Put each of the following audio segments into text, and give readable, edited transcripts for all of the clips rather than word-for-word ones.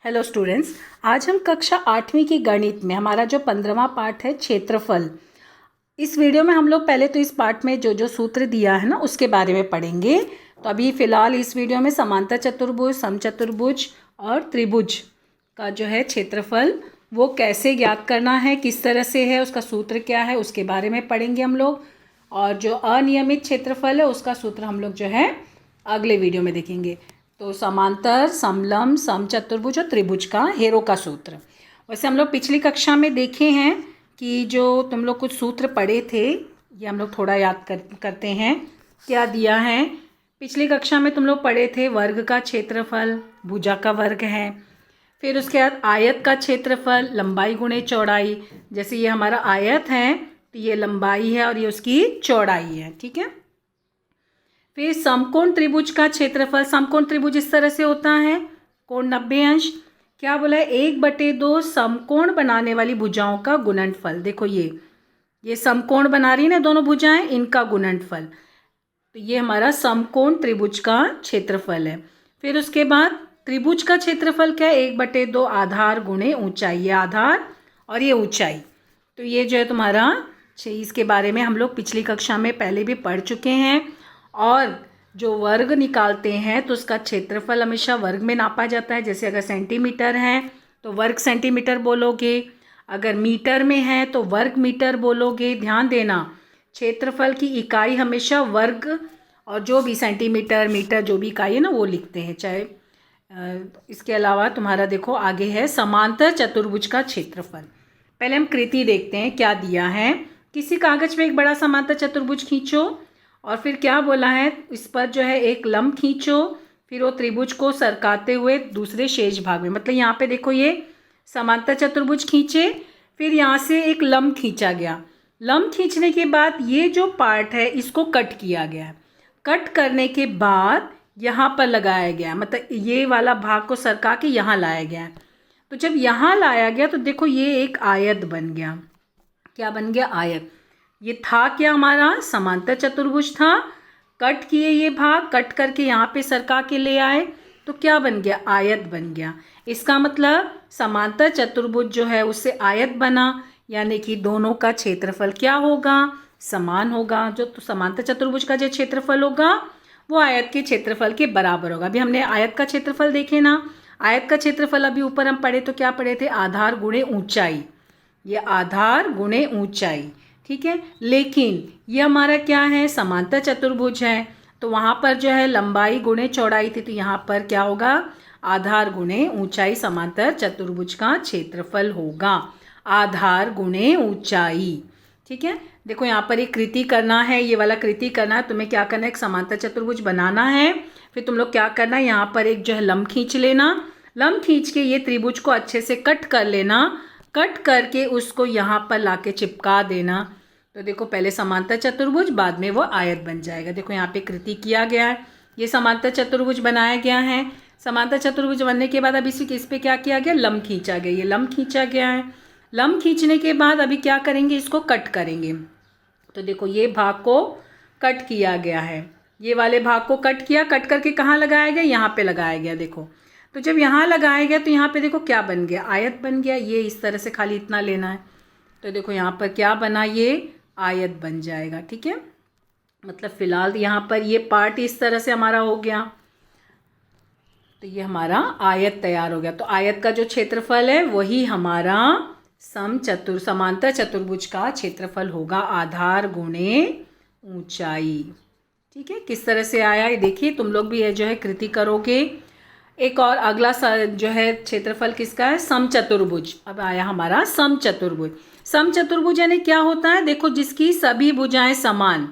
Hello students, आज हम कक्षा 8वीं की गणित में हमारा जो 15वां पाठ है क्षेत्रफल। इस वीडियो में हम लोग पहले तो इस पाठ में जो जो सूत्र दिया है ना उसके बारे में पढ़ेंगे। तो अभी फ़िलहाल इस वीडियो में समांतर चतुर्भुज, समचतुर्भुज और त्रिभुज का जो है क्षेत्रफल वो कैसे ज्ञात करना है, किस तरह से है, उसका सूत्र क्या है, उसके बारे में पढ़ेंगे हम लोग। और जो अनियमित क्षेत्रफल है उसका सूत्र हम लोग जो है अगले वीडियो में देखेंगे। तो समांतर, समलंब, समचतुर्भुज और त्रिभुज का हेरो का सूत्र। वैसे हम लोग पिछली कक्षा में देखे हैं कि जो तुम लोग कुछ सूत्र पढ़े थे ये हम लोग थोड़ा याद करते हैं। क्या दिया है पिछली कक्षा में तुम लोग पढ़े थे? वर्ग का क्षेत्रफल भुजा का वर्ग है। फिर उसके बाद आयत का क्षेत्रफल लंबाई गुणे चौड़ाई। जैसे ये हमारा आयत है तो ये लंबाई है और ये उसकी चौड़ाई है, ठीक है। फिर समकोण त्रिभुज का क्षेत्रफल। समकोण त्रिभुज इस तरह से होता है, कोण 90 अंश। क्या बोला है? 1/2 समकोण बनाने वाली भुजाओं का गुणनफल। देखो ये समकोण बना रही है ना दोनों भुजाएं, इनका गुणनफल। तो ये हमारा समकोण त्रिभुज का क्षेत्रफल है। फिर उसके बाद त्रिभुज का क्षेत्रफल क्या है? 1/2 आधार गुणे ऊंचाई। ये आधार और ये ऊंचाई। तो ये जो है तुम्हारा इसके बारे में हम लोग पिछली कक्षा में पहले भी पढ़ चुके हैं। और जो वर्ग निकालते हैं तो उसका क्षेत्रफल हमेशा वर्ग में नापा जाता है। जैसे अगर सेंटीमीटर है तो वर्ग सेंटीमीटर बोलोगे, अगर मीटर में है तो वर्ग मीटर बोलोगे। ध्यान देना, क्षेत्रफल की इकाई हमेशा वर्ग और जो भी सेंटीमीटर, मीटर जो भी इकाई है ना वो लिखते हैं। चाहे इसके अलावा तुम्हारा देखो आगे है समांतर चतुर्भुज का क्षेत्रफल। पहले हम कृति देखते हैं क्या दिया है। किसी कागज पे एक बड़ा समांतर चतुर्भुज खींचो और फिर क्या बोला है, इस पर जो है एक लंब खींचो, फिर वो त्रिभुज को सरकाते हुए दूसरे शेष भाग में, मतलब यहाँ पे देखो ये समांतर चतुर्भुज खींचे, फिर यहाँ से एक लंब खींचा गया। लंब खींचने के बाद ये जो पार्ट है इसको कट किया गया है। कट करने के बाद यहाँ पर लगाया गया, मतलब ये वाला भाग को सरका के यहाँ लाया गया है। तो जब यहाँ लाया गया तो देखो ये एक आयत बन गया। क्या बन गया? आयत। ये था क्या? हमारा समांतर चतुर्भुज था। कट किए ये भाग, कट करके यहाँ पे सरका के ले आए तो क्या बन गया? आयत बन गया। इसका मतलब समांतर चतुर्भुज जो है उससे आयत बना, यानी कि दोनों का क्षेत्रफल क्या होगा? समान होगा। जो तो समांतर चतुर्भुज का जो क्षेत्रफल होगा वो आयत के क्षेत्रफल के बराबर होगा। अभी हमने आयत का क्षेत्रफल देखे ना। आयत का क्षेत्रफल अभी ऊपर हम पढ़े तो क्या पढ़े थे? आधार गुणे ऊंचाई। ये आधार गुणे ऊंचाई, ठीक है। लेकिन ये हमारा क्या है? समांतर चतुर्भुज है तो वहाँ पर जो है लंबाई गुणे चौड़ाई थी, तो यहाँ पर क्या होगा? आधार गुणे ऊंचाई समांतर चतुर्भुज का क्षेत्रफल होगा। आधार गुणे ऊंचाई, ठीक है। देखो यहाँ पर एक कृति करना है, ये वाला कृति करना है। तुम्हें क्या करना है? एक समांतर चतुर्भुज बनाना है। फिर तुम लोग क्या करना है, यहाँ पर एक जो है लंब खींच लेना। लंब खींच के ये त्रिभुज को अच्छे से कट कर लेना। कट करके उसको यहाँ पर लाके चिपका देना। तो देखो पहले समांतर चतुर्भुज, बाद में वो आयत बन जाएगा। देखो यहाँ पे कृति किया गया है, ये समांतर चतुर्भुज बनाया गया है। समांतर चतुर्भुज बनने के बाद अभी इस पे क्या किया गया? लंब खींचा गया। ये लंब खींचा गया है। लंब खींचने के बाद अभी क्या करेंगे? इसको कट करेंगे। तो देखो ये भाग को कट किया गया है, ये वाले भाग को कट किया। कट करके कहाँ लगाया गया? यहाँ पे लगाया गया। देखो तो जब यहाँ लगाया गया तो यहाँ पे देखो क्या बन गया? आयत बन गया। ये इस तरह से खाली इतना लेना है। तो देखो यहाँ पर क्या बना? ये आयत बन जाएगा, ठीक है। मतलब फिलहाल यहाँ पर ये पार्ट इस तरह से हमारा हो गया, तो ये हमारा आयत तैयार हो गया। तो आयत का जो क्षेत्रफल है वही हमारा समांतर चतुर्भुज का क्षेत्रफल होगा, आधार गुणे ऊंचाई, ठीक है। किस तरह से आया ये देखिए, तुम लोग भी ये जो है कृति करोगे। एक और अगला जो है क्षेत्रफल किसका है? समचतुर्भुज। अब आया हमारा समचतुर्भुज। समचतुर्भुज यानी क्या होता है? देखो जिसकी सभी भुजाएं समान,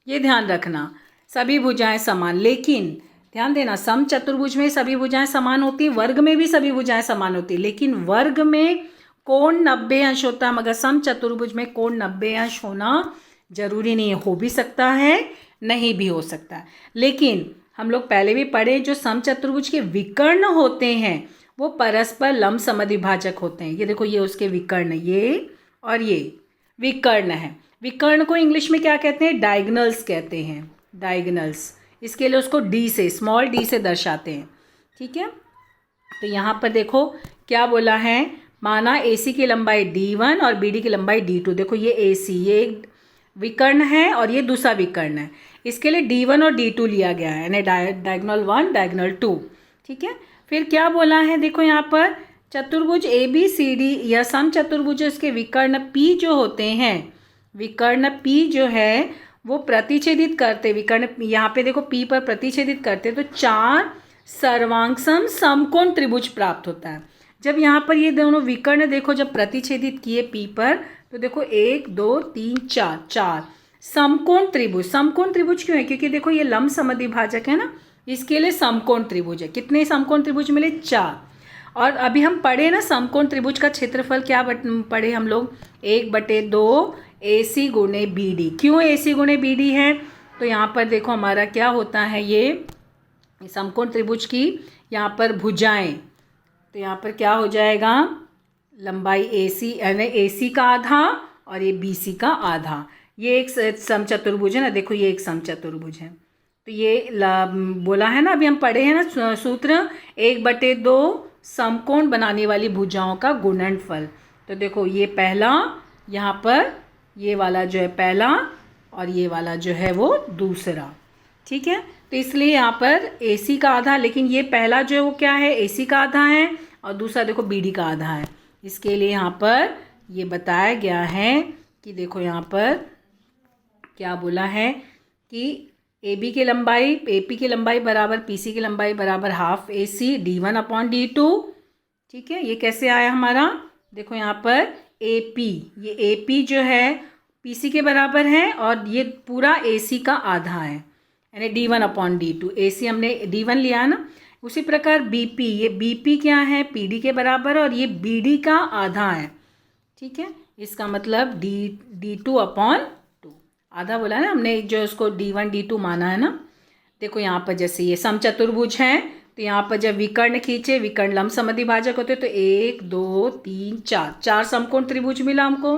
ये ध्यान रखना, सभी भुजाएं समान। लेकिन ध्यान देना, समचतुर्भुज में सभी भुजाएं समान होती, वर्ग में भी सभी भुजाएं समान होती, लेकिन वर्ग में कोण 90 अंश होता है, मगर समचतुर्भुज में कोण 90 अंश होना जरूरी नहीं है। हो भी सकता है, नहीं भी हो सकता है। लेकिन हम लोग पहले भी पढ़े, जो समचतुर्भुज के विकर्ण होते हैं वो परस्पर लंब समद्विभाजक होते हैं। ये देखो ये उसके विकर्ण, ये और ये विकर्ण है। विकर्ण को इंग्लिश में क्या कहते हैं? डायगोनल्स कहते हैं, डायगोनल्स। इसके लिए उसको डी से, स्मॉल डी से दर्शाते हैं, ठीक है। तो यहाँ पर देखो क्या बोला है, माना AC की लंबाई D1 और BD की लंबाई D2। देखो ये AC, ये एक विकर्ण है और ये दूसरा विकर्ण है, इसके लिए D1 और D2 लिया गया है, यानी डायगोनल 1 डायगोनल 2। ठीक है, फिर क्या बोला है, देखो यहाँ पर चतुर्भुज ABCD या सम चतुर्भुज, इसके विकर्ण P जो होते हैं, विकर्ण P जो है वो प्रतिच्छेदित करते, विकर्ण यहाँ पे देखो P पर प्रतिच्छेदित करते तो 4 सर्वांगसम समकोण त्रिभुज प्राप्त होता है। जब यहाँ पर ये दोनों विकर्ण देखो जब प्रतिच्छेदित किए P पर, तो देखो 1 2 3 4 4 समकोण त्रिभुज। समकोण त्रिभुज क्यों है, क्योंकि देखो ये लंब समद्विभाजक है ना, इसके लिए समकोण त्रिभुज है। कितने समकोण त्रिभुज मिले, 4। और अभी हम पढ़े ना समकोण त्रिभुज का क्षेत्रफल क्या पढ़े हम लोग, 1/2 AC गुणे BD। क्यों AC गुणे BD है, तो यहाँ पर देखो हमारा क्या होता है, ये समकोण त्रिभुज की यहाँ पर भुजाएं, तो यहाँ पर क्या हो जाएगा, लंबाई AC यानी AC का आधा और ये BC का आधा। ये एक समचतुर्भुज है ना, देखो ये एक समचतुर्भुज है। तो ये बोला है ना, अभी हम पढ़े हैं ना सूत्र, 1/2 समकोण बनाने वाली भुजाओं का गुणनफल। तो देखो ये पहला, यहाँ पर ये वाला जो है पहला और ये वाला जो है वो दूसरा। ठीक है, तो इसलिए यहाँ पर AC का आधा, लेकिन ये पहला जो है वो क्या है, AC का आधा है और दूसरा देखो BD का आधा है। इसके लिए यहाँ पर ये बताया गया है कि देखो यहाँ पर क्या बोला है कि AB की लंबाई, AP की लंबाई बराबर PC की लंबाई बराबर हाफ AC D1/D2। ठीक है, ये कैसे आया हमारा, देखो यहाँ पर AP, ये AP जो है PC के बराबर है और ये पूरा AC का आधा है, यानी D1/D2। AC हमने D1 लिया है ना, उसी प्रकार BP, ये BP क्या है, PD के बराबर और ये BD का आधा है। ठीक है, इसका मतलब D2/2 आधा बोला है ना हमने, जो उसको D1 D2 माना है ना। देखो यहाँ पर जैसे ये समचतुर्भुज हैं, तो यहाँ पर जब विकर्ण खींचे, विकर्ण लंब समद्विभाजक होते तो 1 2 3 4 समकोण त्रिभुज मिला हमको,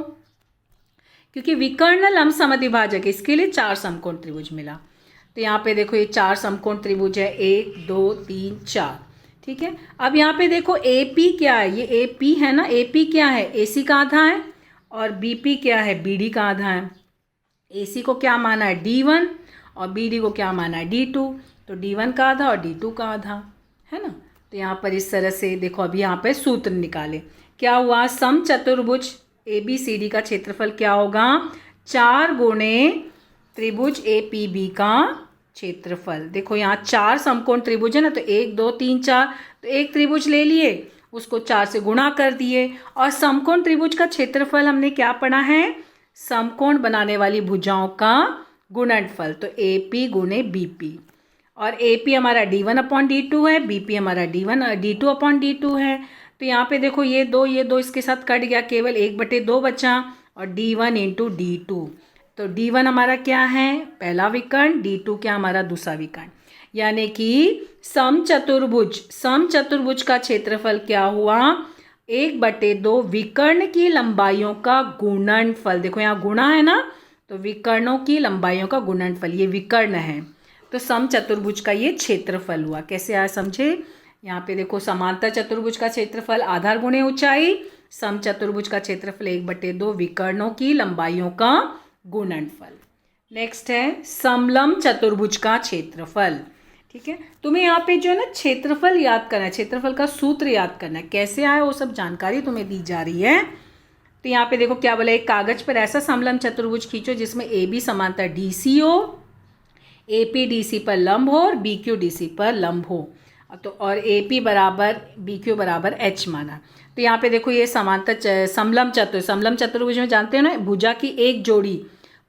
क्योंकि विकर्ण लंब समद्विभाजक, इसके लिए 4 समकोण त्रिभुज मिला। तो यहाँ पे देखो ये 4 समकोण त्रिभुज है, 1 2 3 4। ठीक है, अब यहाँ पे देखो AP क्या है, ये AP है ना, AP क्या है, AC का आधा है और BP क्या है, BD का आधा है। AC को क्या माना है, D1 और BD को क्या माना है, D2। तो D1 का आधा और D2 का आधा है ना। तो यहाँ पर इस तरह से देखो, अभी यहाँ पे सूत्र निकाले, क्या हुआ, सम चतुर्भुज ABCD का क्षेत्रफल क्या होगा, 4 गुणे त्रिभुज APB का क्षेत्रफल। देखो यहाँ 4 समकोण त्रिभुज है ना, तो 1 2 3 4, तो एक त्रिभुज ले लिए, उसको 4 से गुणा कर दिए, और समकोण त्रिभुज का क्षेत्रफल हमने क्या पढ़ा है, समकोण बनाने वाली भुजाओं का गुणनफल। तो AP गुणे BP, और AP हमारा D1/D2 है, BP हमारा D2/D2 है। तो यहाँ पे देखो ये दो इसके साथ कट गया, केवल 1/2 बचा और D1 × D2। तो D1 हमारा क्या है, पहला विकर्ण, D2 क्या हमारा दूसरा विकर्ण, यानी कि समचतुर्भुज का क्षेत्रफल क्या हुआ, 1/2 विकर्ण की लंबाइयों का गुणनफल। देखो यहाँ गुणा है ना, तो विकर्णों की लंबाइयों का गुणनफल, ये विकर्ण है, तो समचतुर्भुज का ये क्षेत्रफल हुआ। कैसे आया समझे, यहाँ पे देखो समांतर चतुर्भुज का क्षेत्रफल आधार गुणे ऊंचाई, समचतुर्भुज का क्षेत्रफल 1/2 विकर्णों की लंबाइयों का गुणनफल। नेक्स्ट है समलंब चतुर्भुज का क्षेत्रफल। ठीक है, तुम्हें यहाँ पे जो है ना क्षेत्रफल याद करना है, क्षेत्रफल का सूत्र याद करना है, कैसे आया वो सब जानकारी तुम्हें दी जा रही है। तो यहाँ पे देखो क्या बोला, एक कागज पर ऐसा समलंब चतुर्भुज खींचो जिसमें AB समांतर DC हो, AP DC पर लंब हो और BQ DC पर लंब हो, तो और AP बराबर BQ बराबर H माना। तो यहाँ पे देखो ये समांतर समलंब चतुर्भुज में जानते हो ना,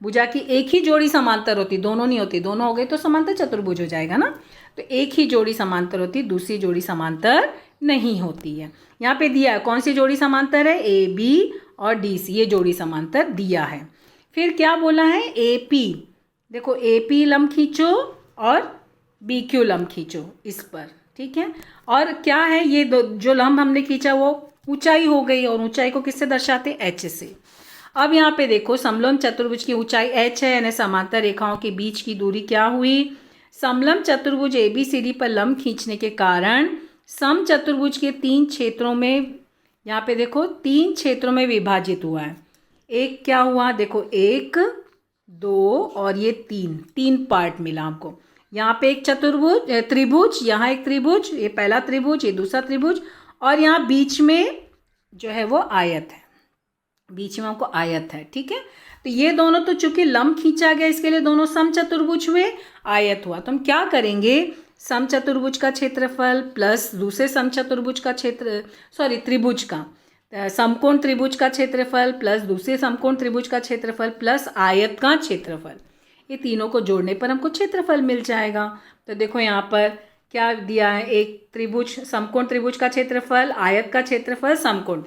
भुजा की एक ही जोड़ी समांतर होती, दोनों नहीं होती, दोनों हो गए तो समांतर चतुर्भुज हो जाएगा ना। तो एक ही जोड़ी समांतर होती, दूसरी जोड़ी समांतर नहीं होती है। यहाँ पे दिया है कौन सी जोड़ी समांतर है, AB और DC, ये जोड़ी समांतर दिया है। फिर क्या बोला है, AP, देखो AP लंब खींचो और BQ लंब खींचो इस पर। ठीक है, और क्या है ये जो लंब हमने खींचा वो ऊंचाई हो गई, और ऊंचाई को किससे दर्शाते, H से। अब यहाँ पे देखो समलंब चतुर्भुज की ऊंचाई H है, यानी समांतर रेखाओं के बीच की दूरी क्या हुई, समलंब चतुर्भुज ABCD पर लंब खींचने के कारण समचतुर्भुज के 3 क्षेत्रों में, यहाँ पे देखो 3 क्षेत्रों में विभाजित हुआ है। एक क्या हुआ, देखो 1 2 और ये 3 पार्ट मिला हमको। यहाँ पे एक चतुर्भुज त्रिभुज, यहाँ एक त्रिभुज, ये पहला त्रिभुज, ये दूसरा त्रिभुज, और यहाँ बीच में जो है वो आयत है, बीच में हमको आयत है। ठीक है, तो ये दोनों तो चूंकि लंब खींचा गया, इसके लिए दोनों समचतुर्भुज हुए, आयत हुआ। तो हम क्या करेंगे, समचतुर्भुज का क्षेत्रफल प्लस दूसरे समचतुर्भुज का त्रिभुज का, समकोण त्रिभुज का क्षेत्रफल प्लस दूसरे समकोण त्रिभुज का क्षेत्रफल प्लस आयत का क्षेत्रफल, ये तीनों को जोड़ने पर हमको क्षेत्रफल मिल जाएगा। तो देखो यहाँ पर क्या दिया है, एक त्रिभुज, समकोण त्रिभुज का क्षेत्रफल, आयत का क्षेत्रफल, समकोण।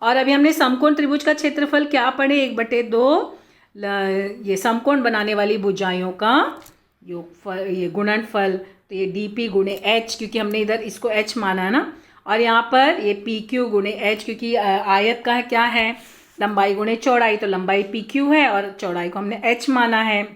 और अभी हमने समकोण त्रिभुज का क्षेत्रफल क्या पढ़े, 1/2 ये समकोण बनाने वाली भुजाओं का योगफल, ये गुणनफल। तो ये dp गुणे h, क्योंकि हमने इधर इसको h माना है ना, और यहाँ पर ये pq गुणे h, क्योंकि आयत का क्या है, लंबाई गुणे चौड़ाई, तो लंबाई pq है और चौड़ाई को हमने h माना है।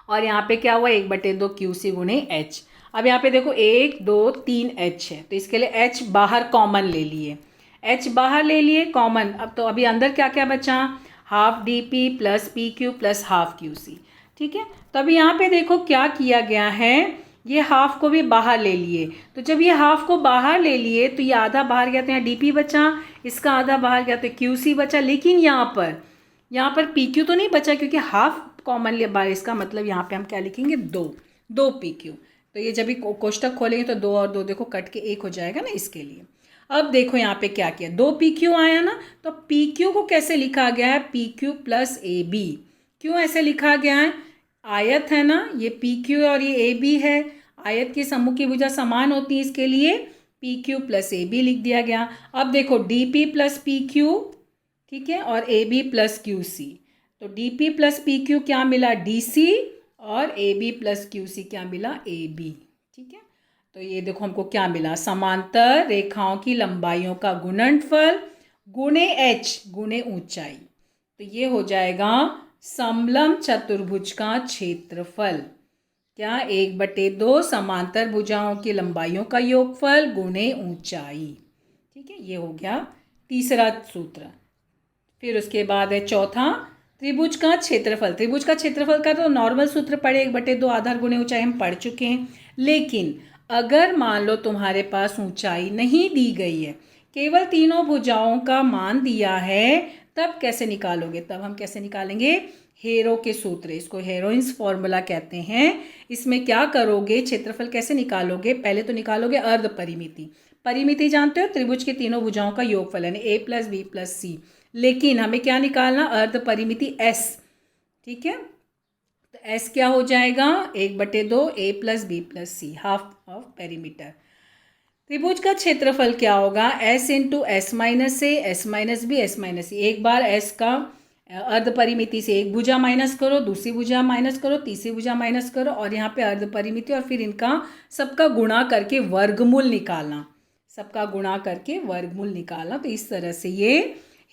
और यहाँ पे क्या हुआ, 1/2 qc गुणे h। अब यहाँ पे देखो 1 2 3 h है, तो इसके लिए h बाहर कॉमन ले लिए, h बाहर ले लिए कॉमन। अब तो अभी अंदर क्या क्या बचा, half dp plus pq plus half qc। ठीक है, तो अभी यहाँ पे देखो क्या किया गया है, ये हाफ को भी बाहर ले लिए। तो जब ये हाफ को बाहर ले लिए तो ये आधा बाहर गया, तो यहाँ dp बचा, इसका आधा बाहर गया तो qc बचा। लेकिन यहाँ पर pq तो नहीं बचा, क्योंकि हाफ कॉमन ले बाहर, इसका मतलब यहाँ पे हम क्या लिखेंगे, 2 pq। तो ये जब भी कोष्टक खोलेंगे तो 2 और 2 देखो कट के 1 हो जाएगा ना, इसके लिए। अब देखो यहाँ पे क्या किया, 2 pq आया ना, तो pq को कैसे लिखा गया है, pq प्लस ab। क्यों ऐसे लिखा गया है, आयत है ना, ये pq और ये ab है, आयत के समूह की भुजा समान होती है, इसके लिए pq प्लस ab लिख दिया गया। अब देखो dp प्लस pq, ठीक है, और ab प्लस qc। तो dp प्लस pq क्या मिला, dc, और ab प्लस qc क्या मिला, ab। ठीक है, तो ये देखो हमको क्या मिला, समांतर रेखाओं की लंबाइयों का गुणनफल गुणे h गुणे ऊंचाई। तो ये हो जाएगा समलंब चतुर्भुज का क्षेत्रफल, क्या, 1/2 समांतर भुजाओं की लंबाइयों का योगफल गुणे ऊंचाई। ठीक है, ये हो गया तीसरा सूत्र। फिर उसके बाद है चौथा, त्रिभुज का क्षेत्रफल। त्रिभुज का क्षेत्रफल का तो नॉर्मल सूत्र पढ़े, 1/2 आधार गुणे ऊंचाई हम पढ़ चुके हैं। लेकिन अगर मान लो तुम्हारे पास ऊंचाई नहीं दी गई है, केवल तीनों भुजाओं का मान दिया है, तब कैसे निकालोगे, तब हम कैसे निकालेंगे, हेरो के सूत्र, इसको हेरोइंस फॉर्मूला कहते हैं। इसमें क्या करोगे, क्षेत्रफल कैसे निकालोगे, पहले तो निकालोगे अर्ध परिमिति। परिमिति जानते हो, त्रिभुज के तीनों भुजाओं का योगफल यानी a प्लस बी प्लस सी। लेकिन हमें क्या निकालना, अर्ध परिमिति s। ठीक है, तो s क्या हो जाएगा, 1/2 a plus B plus C, half of perimeter. त्रिभुज का क्षेत्रफल क्या होगा, s into S minus A, S minus B, S minus C. एक बार s का अर्ध परिमिति से एक भुजा माइनस करो, दूसरी भुजा माइनस करो, तीसरी भुजा माइनस करो, और यहाँ पे अर्ध परिमिति, और फिर इनका सबका गुणा करके वर्गमूल निकालना, सबका गुणा करके वर्गमूल निकालना। तो इस तरह से ये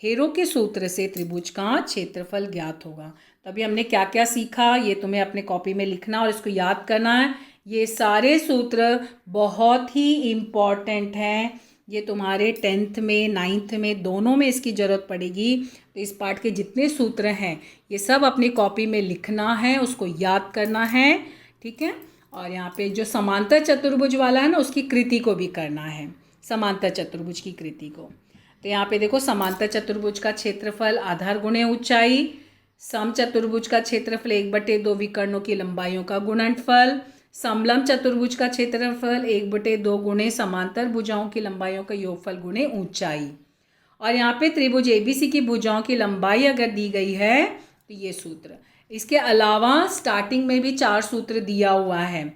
हेरो के सूत्र से त्रिभुज का क्षेत्रफल ज्ञात होगा। तभी हमने क्या क्या सीखा, ये तुम्हें अपने कॉपी में लिखना और इसको याद करना है। ये सारे सूत्र बहुत ही इम्पॉर्टेंट हैं, ये तुम्हारे 10th में 9th में दोनों में इसकी ज़रूरत पड़ेगी। तो इस पाठ के जितने सूत्र हैं ये सब अपनी कॉपी में लिखना है, उसको याद करना है। ठीक है, और यहाँ पे जो समांतर चतुर्भुज वाला है ना, उसकी कृति को भी करना है, समांतर चतुर्भुज की कृति को। तो यहाँ पे देखो, समांतर चतुर्भुज का क्षेत्रफल आधार गुणे ऊंचाई, समचतुर्भुज का क्षेत्रफल 1/2 विकर्णों की लंबाइयों का गुणनफल, समलंब चतुर्भुज का क्षेत्रफल 1/2 गुणे समांतर भुजाओं की लंबाइयों का योगफल गुणे ऊंचाई। और यहाँ पे त्रिभुज ABC की भुजाओं की लंबाई अगर दी गई है तो ये सूत्र। इसके अलावा स्टार्टिंग में भी 4 सूत्र दिया हुआ है।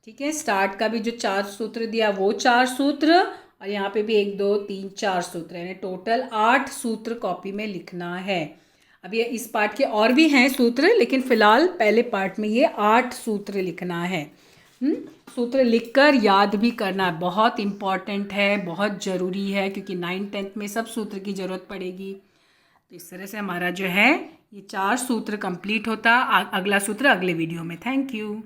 ठीक है, स्टार्ट का भी जो 4 सूत्र दिया वो 4 सूत्र, और यहाँ पे भी 1 2 3 4 सूत्र, यानी टोटल 8 सूत्र कॉपी में लिखना है। अब ये इस पार्ट के और भी हैं सूत्र, लेकिन फिलहाल पहले पार्ट में ये 8 सूत्र लिखना है। सूत्र लिखकर याद भी करना बहुत इम्पॉर्टेंट है, बहुत ज़रूरी है, क्योंकि 9th 10th में सब सूत्र की ज़रूरत पड़ेगी। तो इस तरह से हमारा जो है ये 4 सूत्र कंप्लीट होता। अगला सूत्र अगले वीडियो में। Thank you.